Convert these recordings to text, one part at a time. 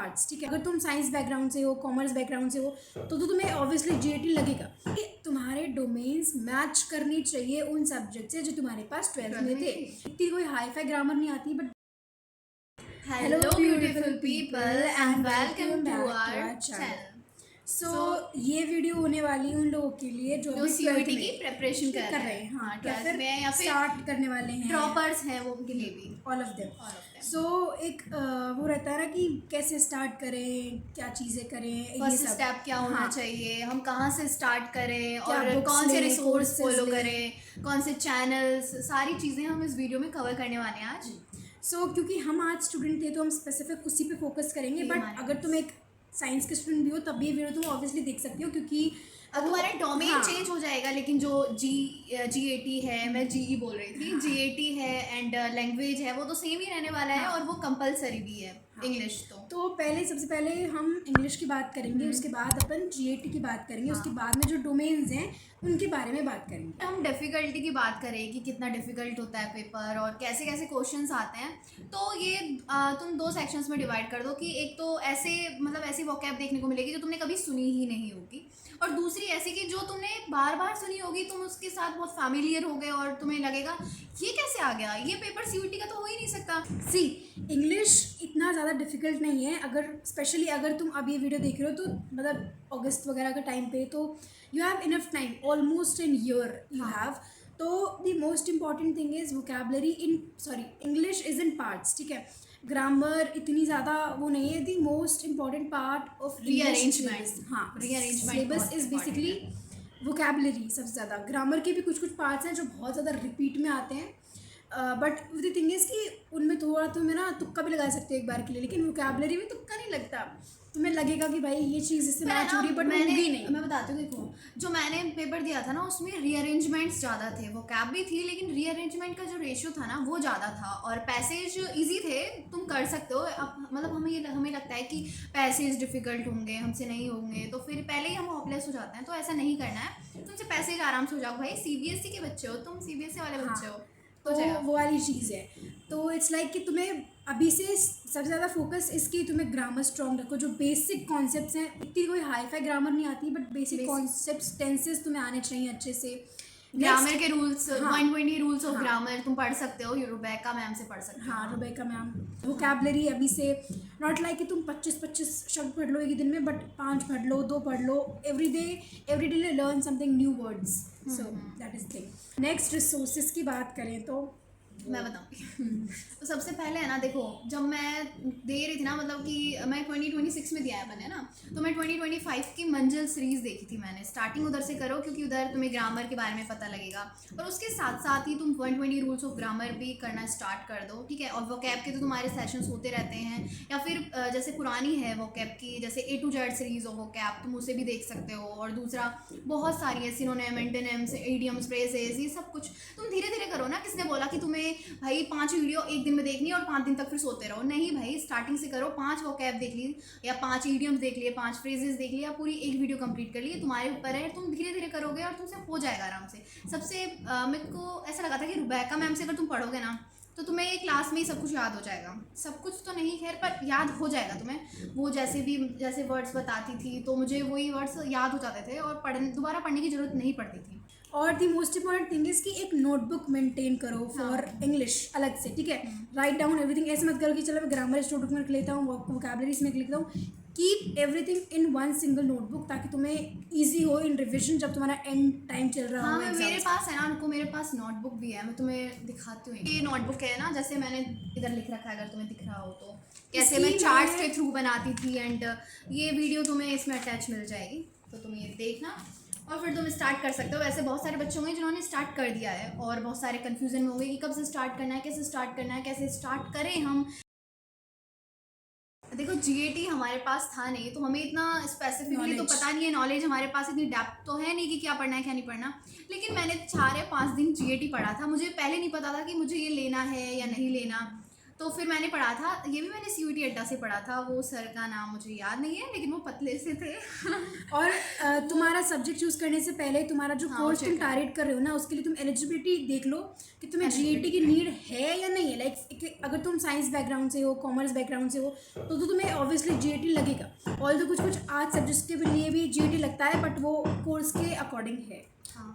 Parts, ठीक है। अगर तुम साइंस बैकग्राउंड से हो, कॉमर्स बैकग्राउंड से हो, तो तुम्हें ऑब्वियसली जीएटी लगेगा। तुम्हारे डोमेन्स मैच करनी चाहिए उन सब्जेक्ट से जो तुम्हारे पास 12th में थे। इतनी कोई हाई फाई ग्रामर नहीं आती, but Hello beautiful people and welcome to our channel. सो ये वीडियो होने वाली उन लोगों के लिए जो अभी सीयूईटी की प्रिपरेशन कर रहे हैं, हाँ, या 12th में या फिर स्टार्ट करने वाले हैं, ड्रॉपर्स हैं, वो उनके लिए भी ऑल ऑफ देम। सो एक वो रहता है ना कि कैसे स्टार्ट करें, क्या चीज़ें करें, फर्स्ट स्टेप क्या होना चाहिए, हम कहाँ से स्टार्ट करें क्या और books कौन से लें, रिसोर्स courses फॉलो लें। करें, कौन से चैनल्स, सारी चीज़ें हम इस वीडियो में कवर करने वाले हैं आज। सो क्योंकि हम आज स्टूडेंट थे तो हम स्पेसिफिक उसी पे फोकस करेंगे, बट अगर तुम एक साइंस के स्टूडेंट भी हो तब भी ये वीडियो तुम ऑब्वियसली देख सकती हो, क्योंकि अब तुम्हारा डोमेन चेंज हो जाएगा, लेकिन जो जीएटी है, मैं जीई बोल रही थी, जीएटी है एंड लैंग्वेज है, वो तो सेम ही रहने वाला है और वो कंपलसरी भी है इंग्लिश। तो पहले सबसे पहले हम इंग्लिश की बात करेंगे, उसके बाद अपन जीएटी की बात करेंगे, उसके बाद में जो डोमेन्स हैं उनके बारे में बात करेंगे। हम डिफ़िकल्टी की बात करें कि कितना डिफ़िकल्ट होता है पेपर और कैसे कैसे क्वेश्चंस आते हैं, तो ये तुम दो सेक्शंस में डिवाइड कर दो कि एक तो ऐसे मतलब ऐसी वोकैब देखने को मिलेगी जो तुमने कभी सुनी ही नहीं होगी, और दूसरी ऐसी कि जो तुमने बार बार सुनी होगी, तुम उसके साथ बहुत फैमिलियर हो गए और तुम्हें लगेगा ये कैसे आ गया, ये पेपर सीयूईटी का तो हो ही नहीं सकता। सी इंग्लिश इतना ज़्यादा डिफिकल्ट नहीं है, अगर स्पेशली अगर तुम अब ये वीडियो देख रहे हो तो मतलब अगस्त वगैरह का टाइम पे, तो you have enough time, almost an year you have. तो the most important thing is vocabulary English is in parts, ठीक है। ग्रामर इतनी ज़्यादा वो नहीं है। The most important part of rearrangement, हाँ, rearrangement syllabus is basically vocabulary. सबसे ज़्यादा ग्रामर के भी कुछ कुछ पार्ट्स हैं जो बहुत ज़्यादा रिपीट में आते हैं, बट द थिंग इज़ कि उनमें थोड़ा तुम्हें ना तुक्का भी लगा सकते हो एक बार के लिए, लेकिन वोकैबलरी में तुक्का नहीं लगता। तुम्हें लगेगा कि भाई ये चीज़ इससे मैच हो रही है, बट होगी नहीं। मैं बताती हूँ, देखो जो मैंने पेपर दिया था ना उसमें रीअरेंजमेंट्स ज़्यादा थे, वो कैब भी थी, लेकिन रीअरेंजमेंट का जो रेशियो था ना वो ज़्यादा था, और पैसेज इजी थे, तुम कर सकते हो। अब मतलब हमें लगता है कि पैसेज डिफ़िकल्ट होंगे, हमसे नहीं होंगे, तो फिर पहले ही हम होपलेस हो जाते हैं, तो ऐसा नहीं करना है। तुमसे पैसेज आराम से हो जाओ, भाई सीबीएसई के बच्चे हो, तुम सीबीएसई वाले बच्चे हो, तो वो वाली चीज़ है। तो इट्स लाइक कि तुम्हें अभी से सबसे ज़्यादा फोकस इसकी, तुम्हें ग्रामर स्ट्रॉन्ग रखो, जो बेसिक कॉन्सेप्ट्स हैं, इतनी कोई हाई फाई ग्रामर नहीं आती, बट बेसिक कॉन्सेप्ट्स, टेंसेस तुम्हें आने चाहिए अच्छे से। ग्रामर के रूल्स, 120 रूल्स ऑफ ग्रामर तुम पढ़ सकते हो, रुबैका मैम से पढ़ सकते हो। हाँ, रुबैका मैम। वोकैबलरी अभी से, नॉट लाइक कि तुम 25 शब्द पढ़ लो एक दिन में, बट 5 पढ़ लो, 2 पढ़ लो, every day learn something new words. So that is thing. Next resources की बात करें तो मैं बताऊँगी। तो सबसे पहले है ना, देखो जब मैं दे रही थी ना, मतलब कि मैं 2026 में दिया है मैंने ना, तो मैं 2025 की मंजिल सीरीज़ देखी थी मैंने। स्टार्टिंग उधर से करो, क्योंकि उधर तुम्हें ग्रामर के बारे में पता लगेगा, और उसके साथ साथ ही तुम 120 रूल्स ऑफ ग्रामर भी करना स्टार्ट कर दो, ठीक है। और वोकैब के तो तुम्हारे सेशंस होते रहते हैं, या फिर जैसे पुरानी है वोकैब की, जैसे A to Z series of vocab, तुम उसे भी देख सकते हो। और दूसरा बहुत सारी है, सिनोनिम, एंटोनिम्स, इडियम्स, फ्रेजेस, ये सब कुछ तुम धीरे धीरे करो ना। किसने बोला कि तुम्हें भाई 5 वीडियो एक दिन में देखनी है और 5 दिन तक फिर सोते रहो? नहीं भाई, स्टार्टिंग से करो। 5 वोकैब देख ली, या 5 इडियम्स देख लिए, 5 फ्रेजेस देख लिया, पूरी एक वीडियो कंप्लीट कर लिए, तुम्हारे ऊपर है। तुम धीरे धीरे करोगे और तुमसे हो जाएगा आराम से। सबसे मेरे को ऐसा लगा था कि रुबैका मैम से अगर तुम पढ़ोगे ना, तो तुम्हें ये क्लास में ही सब कुछ याद हो जाएगा। सब कुछ तो नहीं खैर, पर याद हो जाएगा तुम्हें। वो जैसे वर्ड्स बताती थी, तो मुझे वही वर्ड्स याद हो जाते थे, और दोबारा पढ़ने की ज़रूरत नहीं पड़ती थी। और the most important thing is कि एक नोटबुक मेंटेन करो फॉर इंग्लिश अलग से, ठीक है। Write down everything. ऐसे मत करो कि चलो मैं ग्रामर इस नोटबुक में लिख लेता हूँ, वोकैबलरीज में लिख लेता हूँ। Keep everything in one single notebook, ताकि तुम्हें ईजी हो इन रिविजन जब तुम्हारा एंड टाइम चल रहा हो। मेरे पास है ना, उनको मेरे पास नोटबुक भी है, मैं तुम्हें दिखाती हूँ। ये नोटबुक है ना, जैसे मैंने इधर लिख रखा है, अगर तुम्हें दिख रहा हो तो, कैसे मैं चार्ट्स के थ्रू बनाती थी, एंड ये वीडियो तुम्हें इसमें अटैच मिल जाएगी, तो तुम ये देखना और फिर तुम स्टार्ट कर सकते हो। वैसे बहुत सारे बच्चे होंगे जिन्होंने स्टार्ट कर दिया है, और बहुत सारे कन्फ्यूजन में होंगे कि कब से स्टार्ट करना है, कैसे स्टार्ट करना है, कैसे स्टार्ट करें हम। देखो जीएटी हमारे पास था नहीं, तो हमें इतना स्पेसिफिकली तो पता नहीं है, नॉलेज हमारे पास इतनी डेप्थ तो है नहीं कि क्या पढ़ना है क्या नहीं पढ़ना। लेकिन मैंने 4 या 5 दिन जीएटी पढ़ा था। मुझे पहले नहीं पता था कि मुझे ये लेना है या नहीं लेना, तो फिर मैंने पढ़ा था, ये भी मैंने CUET अड्डा से पढ़ा था, वो सर का नाम मुझे याद नहीं है लेकिन वो पतले से थे। और तुम्हारा सब्जेक्ट चूज करने से पहले तुम्हारा जो हाँ, कोर्स check तुम करना। टारगेट कर रहे हो ना, उसके लिए तुम एलिजिबिलिटी देख लो कि तुम्हें GAT की नीड है या नहीं है। लाइक अगर तुम साइंस बैकग्राउंड से हो, कॉमर्स बैकग्राउंड से हो, तो तुम्हें ऑब्वियसली GAT लगेगा। और तो कुछ आर्ट सब्जेक्ट्स के लिए भी GAT लगता है, बट वो कोर्स के अकॉर्डिंग है। हाँ,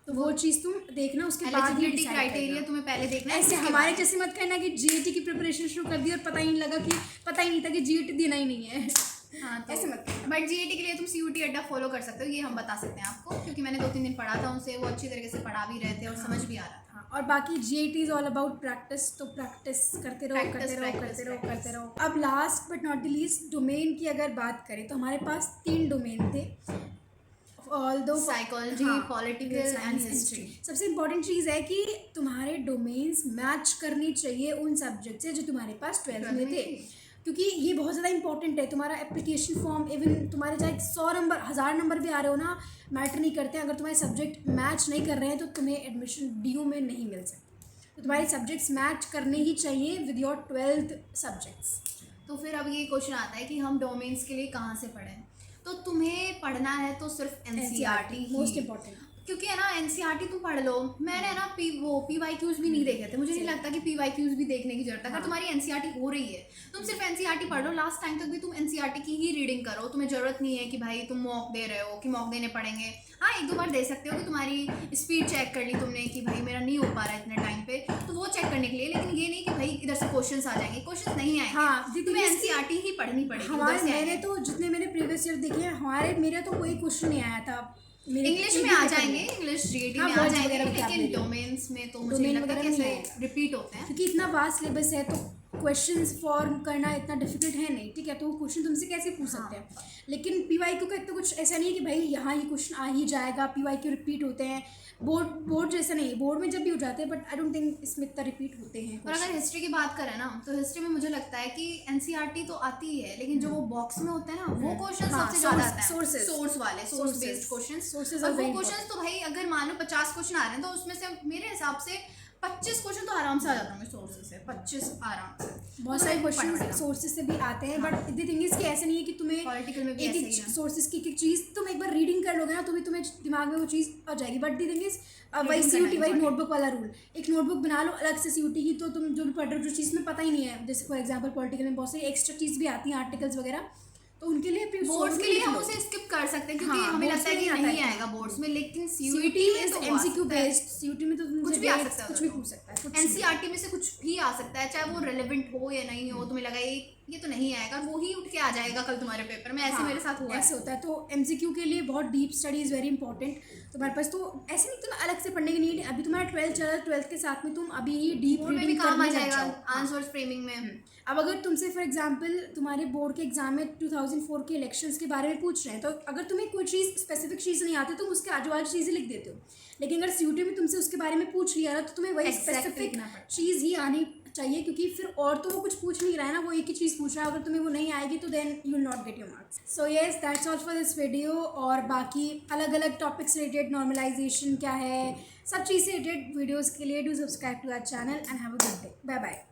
तो वो चीज़ तुम देखना, उसके बाद ही एलिजिबिलिटी decide क्राइटेरिया करना। तुम्हें पहले देखना है, ऐसे उसके हमारे बाद। जैसे मत करना कि GAT की प्रिपरेशन शुरू कर दी और पता ही नहीं था कि GAT देना ही नहीं है। हाँ, तो ऐसे मत करना। बट GAT के लिए तुम CUET अड्डा फॉलो कर सकते हो, ये हम बता सकते हैं आपको, क्योंकि मैंने 2-3 दिन पढ़ा था उनसे, वो अच्छी तरीके से पढ़ा भी रहे थे और समझ भी आ रहा था। हाँ, और बाकी GAT is all about practice, तो प्रैक्टिस करते रहो Practice, करते रहो practice, करते रहो practice. करते रहो। अब last but not the least, domain की अगर बात करें तो हमारे पास 3 डोमेन थे। Although psychology, political and history. सबसे इम्पोर्टेंट चीज़ है कि तुम्हारे डोमेन्स मैच करनी चाहिए उन सब्जेक्ट से जो तुम्हारे पास 12th में थे, क्योंकि ये बहुत ज़्यादा इंपॉर्टेंट है। तुम्हारा एप्लीकेशन फॉर्म, इवन तुम्हारे चाहे 100 नंबर 1000 नंबर भी आ रहे हो ना, मैटर नहीं करते। अगर तुम्हारे सब्जेक्ट मैच नहीं कर रहे हैं तो तुम्हें एडमिशन DU में नहीं मिल सकती। तो तुम्हारे सब्जेक्ट्स मैच करने ही चाहिए विद योर 12th सब्जेक्ट्स। तो फिर अब ये क्वेश्चन आता है कि हम डोमेन्स के लिए कहाँ से पढ़ें। तो तुम्हें पढ़ना है तो सिर्फ NCERT मोस्ट इम्पॉर्टेंट, क्योंकि है ना NCERT तुम पढ़ लो। मैंने है ना PYQs भी नहीं देखे थे, मुझे नहीं लगता कि PYQs भी देखने की जरूरत है। अगर तुम्हारी NCERT हो रही है तुम सिर्फ NCERT पढ़ लो, लास्ट टाइम तक भी तुम NCERT की ही रीडिंग करो। तुम्हें जरूरत नहीं है कि भाई तुम मॉक दे रहे हो कि मॉक देने पड़ेंगे। हाँ, 1-2 बार दे सकते हो कि तुम्हारी स्पीड चेक कर ली तुमने कि भाई मेरा नहीं हो पा रहा है इतने टाइम पे, तो वो चेक करने के लिए। लेकिन ये नहीं कि भाई इधर से क्वेश्चंस आ जाएंगे, क्वेश्चंस नहीं आएंगे। हाँ, तुम्हें NCERT ही पढ़नी पड़ेगी। हमारे उधर से मैंने आएंगे। तो जितने मैंने प्रीवियस ईयर देखे हैं, मेरा तो कोई क्वेश्चन नहीं आया था। इंग्लिश में आ जाएंगे, इंग्लिश GAT हाँ, में आ words जाएंगे, वगैरह भी आप लेकिन ले लो। डोमेन्स में तो मुझे Domain नहीं लगता वगैरह कि में नहीं ऐसे आएगा। रिपीट होते हैं। क्योंकि इतना वास्ट सिलेबस है तो क्वेश्चंस फॉर्म करना इतना डिफिकल्ट है नहीं, ठीक है। तो वो क्वेश्चन तुमसे कैसे पूछ सकते हैं। लेकिन PYQ का तो कुछ ऐसा नहीं है कि भाई यहाँ ये क्वेश्चन आ ही जाएगा। PYQ रिपीट होते हैं, बोर्ड जैसा नहीं है। बोर्ड में जब भी हो जाते हैं, बट आई डोंट थिंक इसमें इतना रिपीट होते हैं। और अगर हिस्ट्री की बात करें ना, तो हिस्ट्री में मुझे लगता है कि NCERT तो आती ही है, लेकिन जो वो बॉक्स में होते हैं ना, वो क्वेश्चन हाँ, सबसे ज्यादा आते हैं। sources. सोर्स वाले, सोर्स बेस्ड क्वेश्चन। Sources और are वो very क्वेश्चन तो भाई अगर मान लो 50 क्वेश्चन आ रहे हैं तो उसमें से मेरे हिसाब से 25 क्वेश्चन तो आराम से आ जाता है सोर्सेज से। 25 आराम से। बहुत सारे क्वेश्चन सोर्सेज से भी आते हैं, बट द थिंग इज कि ऐसे नहीं है कि तुम्हें पॉलिटिकल में भी एक ऐसे ही एक है। सोर्सेज की एक चीज़ तुम एक बार रीडिंग कर लोगे ना, तो भी तुम्हें दिमाग में वो चीज़ आ जाएगी। बट द थिंग इज वही Reading CUT, करना वही important. नोटबुक वाला रूल। एक नोटबुक बना लो अलग से CUT की, तो तुम जो भी पढ़ रहे हो, जो चीज़ में पता ही नहीं है, जैसे फॉर एग्जाम्पल पॉलिटिकल में बहुत सारी एक्स्ट्रा चीज़ भी आती हैं, आर्टिकल्स वगैरह, तो उनके लिए फिर बोर्ड्स के लिए हम उसे स्किप कर सकते हैं, क्योंकि हाँ, हमें boards लगता है में कि नहीं आता नहीं है। आएगा बोर्ड्स में। लेकिन CUT CUET में इज तो वो आ MCQ सकता है। बेस्ड। CUT में तो कुछ भी आ सकता है, कुछ भी पूछ सकता है, कुछ भी। NCERT में से कुछ भी आ सकता है, चाहे वो रेलेवेंट हो या नहीं हो। तुम्हें लगा ये तो नहीं आएगा, वो ही उठ के आ जाएगा कल तुम्हारे पेपर में। ऐसे हाँ, मेरे साथ हुआ ऐसे है। होता है। तो MCQ के लिए बहुत deep study is very important तुम्हारे पास। तो ऐसे नहीं तुम्हें अलग से पढ़ने की नीड। अभी तुम्हारा 12th चल रहा है, 12th के साथ में तुम अभी ही डीप बोर्ड में भी रीडिंग काम आ करने लग जाएगा, जाओ। आंसर्स फ्रेमिंग में। अब अगर तुमसे फॉर एग्जांपल तुम्हारे बोर्ड के एग्जाम में 2004 के इलेक्शंस के बारे में पूछ रहे हैं, तो अगर तुम्हें कोई चीज़ स्पेसिफिक चीज़ नहीं आती, तुम उसके आजू बाजू चीज़ें लिख देते हो। लेकिन अगर CUT में तुमसे उसके बारे में पूछ लिया ना, तो तुम्हें वही Exact स्पेसिफिक लिखना पड़ता है। चीज़ ही आनी चाहिए, क्योंकि फिर और तो वो कुछ पूछ नहीं रहा है ना, वो एक ही चीज़ पूछ रहा है। अगर तुम्हें वो नहीं आएगी तो then you will not get your marks. So yes, that's all for this video. और बाकी अलग अलग टॉपिक्स रिलेटेड, नॉर्मलाइजेशन क्या है, सब चीज़ से रिलेटेड वीडियोज़ के लिए do subscribe to our channel and have a good day. Bye bye.